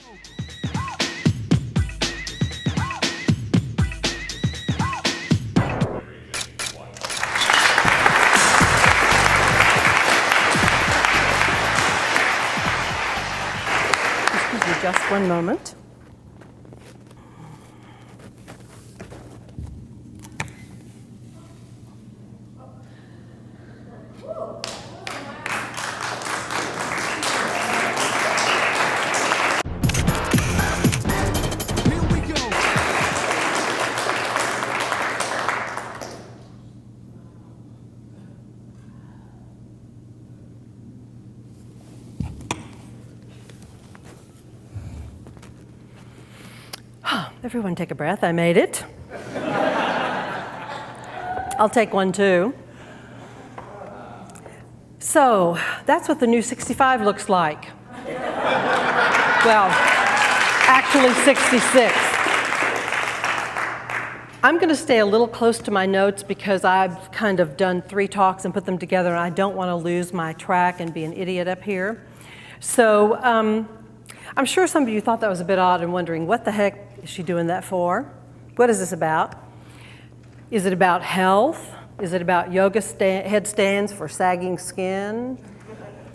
Excuse me just one moment. Everyone take a breath. I made it. I'll take one too. So that's what the new 65 looks like. Well, actually 66. I'm going to stay a little close to my notes because I've kind of done 3 talks and put them together, and I don't want to lose my track and be an idiot up here. So I'm sure some of you thought that was a bit odd and wondering, what the heck is she doing that for? What is this about? Is it about health? Is it about yoga headstands for sagging skin?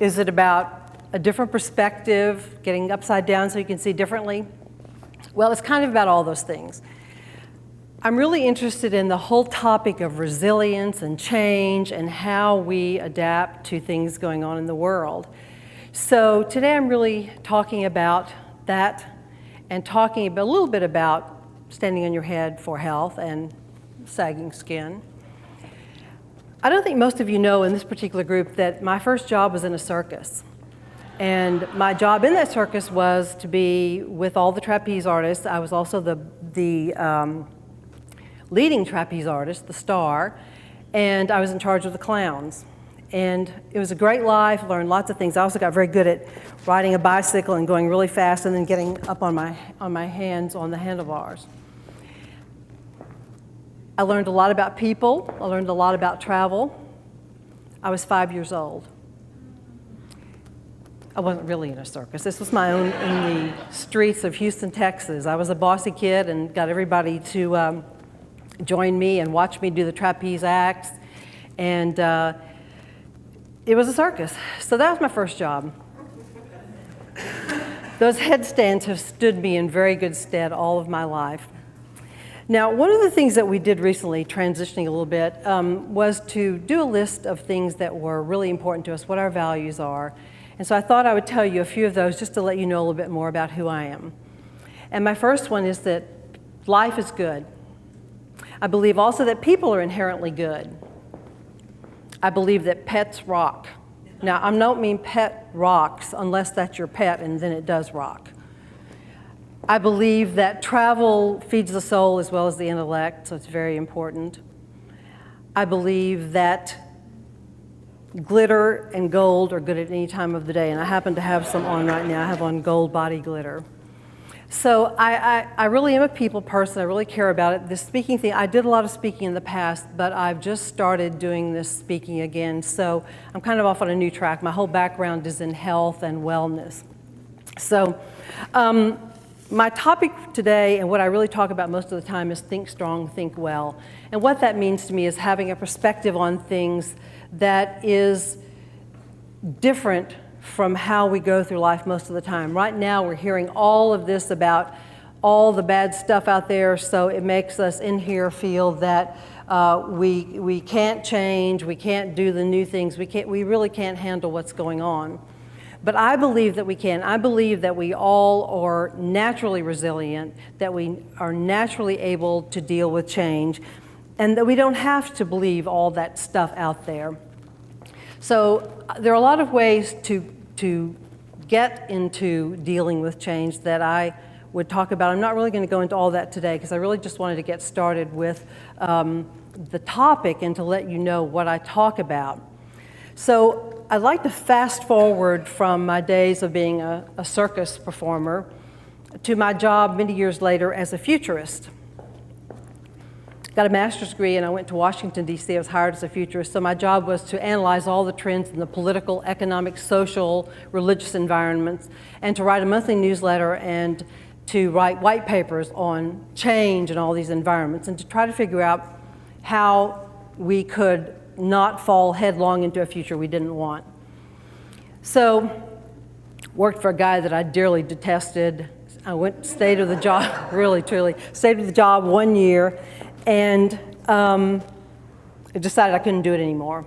Is it about a different perspective, getting upside down so you can see differently? Well, it's kind of about all those things. I'm really interested in the whole topic of resilience and change and how we adapt to things going on in the world. So today I'm really talking about that and talking a little bit about standing on your head for health and sagging skin. I don't think most of you know in this particular group that my first job was in a circus. And my job in that circus was to be with all the trapeze artists. I was also the leading trapeze artist, the star, and I was in charge of the clowns. And it was a great life, learned lots of things. I also got very good at riding a bicycle and going really fast and then getting up on my hands on the handlebars. I learned a lot about people. I learned a lot about travel. I was 5 years old. I wasn't really in a circus. This was my own in the streets of Houston, Texas. I was a bossy kid and got everybody to join me and watch me do the trapeze acts. And it was a circus. So that was my first job. Those headstands have stood me in very good stead all of my life. Now, one of the things that we did recently, transitioning a little bit, was to do a list of things that were really important to us, what our values are. And so I thought I would tell you a few of those just to let you know a little bit more about who I am. And my first one is that life is good. I believe also that people are inherently good. I believe that pets rock. Now, I don't mean pet rocks unless that's your pet and then it does rock. I believe that travel feeds the soul as well as the intellect, so it's very important. I believe that glitter and gold are good at any time of the day, and I happen to have some on right now. I have on gold body glitter. So I really am a people person. I really care about it. This speaking thing, I did a lot of speaking in the past, but I've just started doing this speaking again, so I'm kind of off on a new track. My whole background is in health and wellness. So my topic today, and what I really talk about most of the time, is think strong, think well. And what that means to me is having a perspective on things that is different from how we go through life most of the time. Right now, we're hearing all of this about all the bad stuff out there, so it makes us in here feel that we can't change, we can't do the new things, we really can't handle what's going on. But I believe that we can. I believe that we all are naturally resilient, that we are naturally able to deal with change, and that we don't have to believe all that stuff out there. So there are a lot of ways to get into dealing with change that I would talk about. I'm not really going to go into all that today because I really just wanted to get started with the topic and to let you know what I talk about. So I'd like to fast forward from my days of being a circus performer to my job many years later as a futurist. got a master's degree, and I went to Washington, D.C. I was hired as a futurist. So my job was to analyze all the trends in the political, economic, social, religious environments, and to write a monthly newsletter and to write white papers on change in all these environments, and to try to figure out how we could not fall headlong into a future we didn't want. So, worked for a guy that I dearly detested. I stayed with the job, really, truly, stayed with the job 1 year, and I decided I couldn't do it anymore.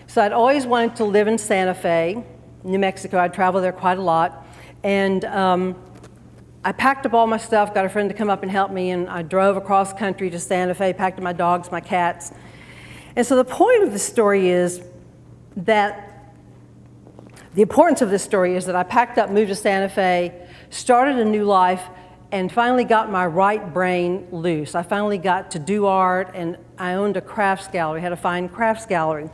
So I'd always wanted to live in Santa Fe, New Mexico. I'd travel there quite a lot, and I packed up all my stuff, got a friend to come up and help me, and I drove across country to Santa Fe, packed up my dogs, my cats. And so the point of the story is that the importance of this story is that I packed up, moved to Santa Fe, started a new life, and finally got my right brain loose. I finally got to do art, and I owned a crafts gallery, had a fine crafts gallery.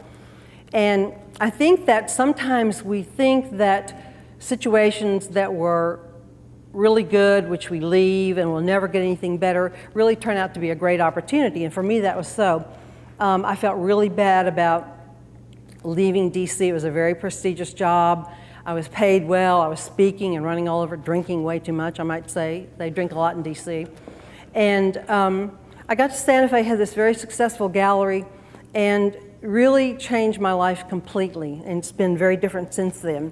And I think that sometimes we think that situations that were really good, which we leave and will never get anything better, really turn out to be a great opportunity. And for me, that was so. I felt really bad about leaving DC. It was a very prestigious job. I was paid well. I was speaking and running all over, drinking way too much, I might say. They drink a lot in DC. And I got to Santa Fe, had this very successful gallery, and really changed my life completely. And it's been very different since then.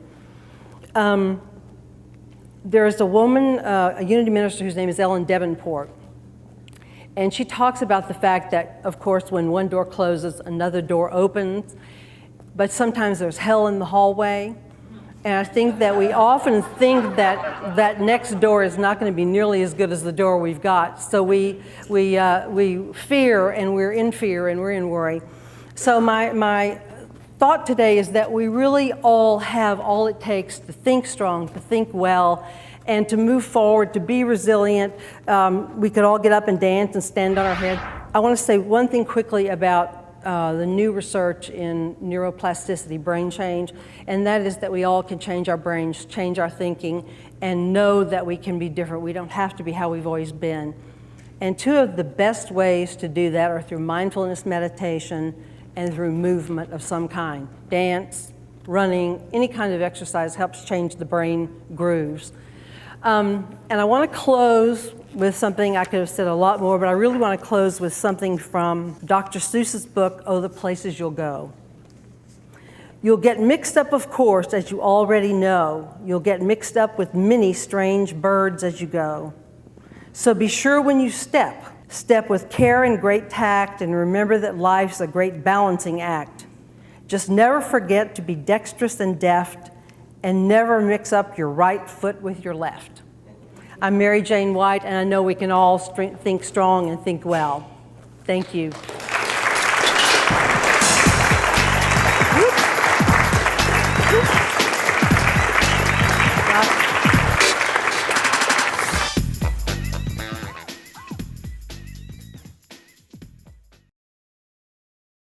There's a woman, a Unity minister, whose name is Ellen Davenport. And she talks about the fact that, of course, when one door closes, another door opens. But sometimes there's hell in the hallway. And I think that we often think that that next door is not going to be nearly as good as the door we've got. So we fear, and we're in fear, and we're in worry. So my thought today is that we really all have all it takes to think strong, to think well, and to move forward, to be resilient. We could all get up and dance and stand on our head. I want to say one thing quickly about the new research in neuroplasticity, brain change, and that is that we all can change our brains, change our thinking, and know that we can be different. We don't have to be how we've always been. And two of the best ways to do that are through mindfulness meditation and through movement of some kind. Dance, running, any kind of exercise helps change the brain grooves. And I want to close with something. I could have said a lot more, but I really want to close with something from Dr. Seuss's book, Oh, the Places You'll Go. You'll get mixed up, of course, as you already know. You'll get mixed up with many strange birds as you go. So be sure when you step with care and great tact, and remember that life's a great balancing act. Just never forget to be dexterous and deft, and never mix up your right foot with your left. I'm Mary Jane White, and I know we can all think strong and think well. Thank you. Whoop. Whoop.